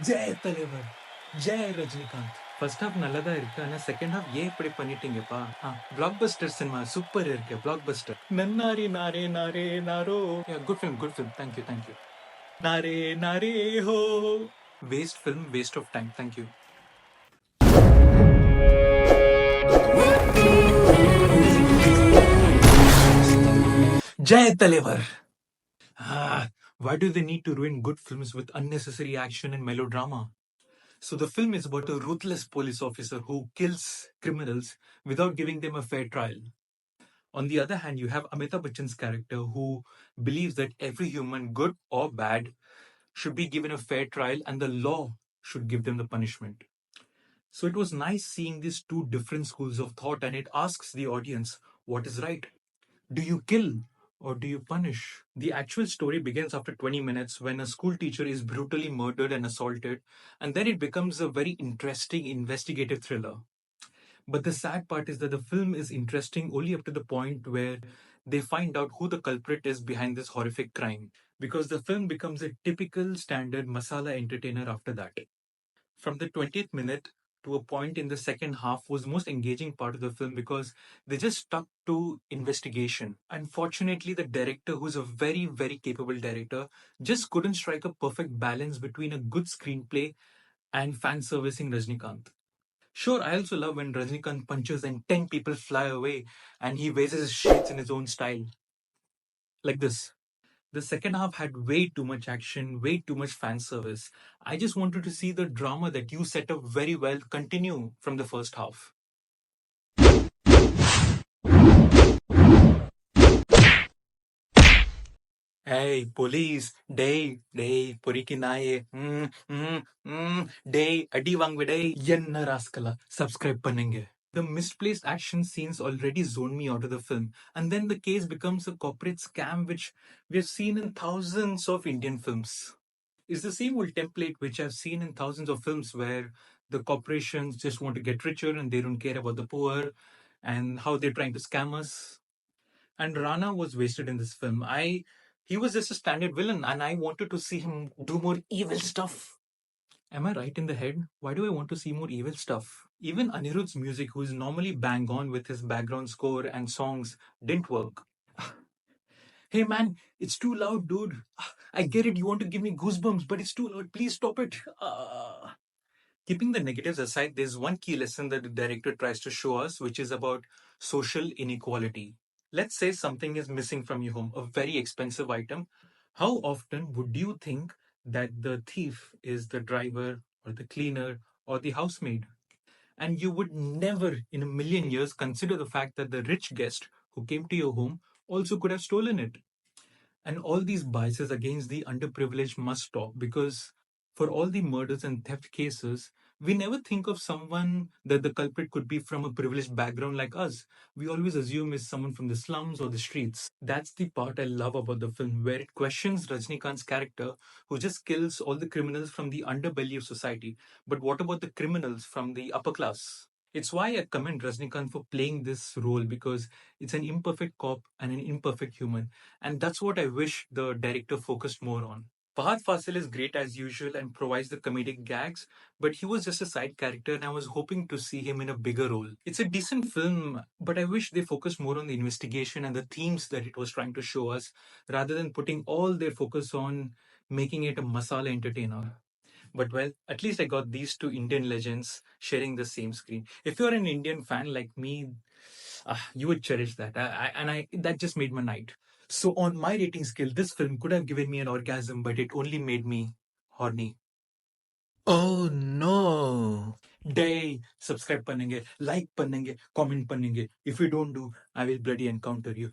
ஜெய் தலைவர், Jai Rajinikanth. First half நல்லதா இருக்கு, ஆனா செகண்ட் ஹாஃப் ஏன் இப்படி பண்ணிட்டீங்கப்பா? பிளாக் பஸ்டர் சினிமா சூப்பர் இருக்கு, பிளாக் பஸ்டர். நன்னாரி நாரே நாரே நாரோ. Good film, good film. Thank you, thank you. நாரே நாரே ஹோ. Waste film, waste of time. Thank you. ஜெய் தலைவர். Why do they need to ruin good films with unnecessary action and melodrama? So the film is about a ruthless police officer who kills criminals without giving them a fair trial. On the other hand, you have Amitabh Bachan's character who believes that every human, good or bad, should be given a fair trial and the law should give them the punishment. So it was nice seeing these two different schools of thought, and it asks the audience, what is right? Do you kill or do you punish? The actual story begins after 20 minutes when a school teacher is brutally murdered and assaulted, and then it becomes a very interesting investigative thriller. But the sad part is that the film is interesting only up to the point where they find out who the culprit is behind this horrific crime. Because the film becomes a typical standard masala entertainer after that. From the 20th minute to a point in the second half was the most engaging part of the film because they just stuck to investigation. Unfortunately, the director, who's a very, very capable director, just couldn't strike a perfect balance between a good screenplay and fan servicing Rajnikanth. Sure, I also love when Rajnikanth punches and 10 people fly away and he raises his shades in his own style. Like this. The second half had way too much action, way too much fan service. I just wanted to see the drama that you set up very well continue from the first half. Hey, police, டேய் பொறிக்கு நாயே, டேய் அடி வாங்குடே, என்ன ராஸ்கலா, subscribe பண்ணுங்க. The misplaced action scenes already zoned me out of the film, and then the case becomes a corporate scam which we have seen in thousands of Indian films. It's the same old template which I've seen in thousands of films where the corporations just want to get richer and they don't care about the poor and how they're trying to scam us. And Rana was wasted in this film. He was just a standard villain, and I wanted to see him do more evil stuff. Am I right in the head? Why do I want to see more evil stuff? Even Anirudh's music, who is normally bang on with his background score and songs, didn't work. Hey man, it's too loud, dude. I get it, you want to give me goosebumps, but it's too loud. Please stop it. Keeping the negatives aside, there's one key lesson that the director tries to show us, which is about social inequality. Let's say something is missing from your home, a very expensive item. How often would you think that the thief is the driver or the cleaner or the housemaid? And you would never in a million years consider the fact that the rich guest who came to your home also could have stolen it. And all these biases against the underprivileged must stop because for all the murders and theft cases, we never think of someone that the culprit could be from a privileged background like us. We always assume is someone from the slums or the streets. That's the part I love about the film, where it questions Rajnikant's character, who just kills all the criminals from the underbelly of society. But what about the criminals from the upper class? It's why I commend Rajnikant for playing this role because it's an imperfect cop and an imperfect human. And that's what I wish the director focused more on. Fahadh Faasil is great as usual and provides the comedic gags, but he was just a side character and I was hoping to see him in a bigger role. It's a decent film, but I wish they focused more on the investigation and the themes that it was trying to show us rather than putting all their focus on making it a masala entertainer. But well, at least I got these two Indian legends sharing the same screen. If you're an Indian fan like me, you would cherish that. That just made my night. So on my rating scale, this film could have given me an orgasm, but it only made me horny. Oh no! Day, subscribe பண்ணுங்க, like பண்ணுங்க, comment பண்ணுங்க. If you don't do, I will bloody encounter you.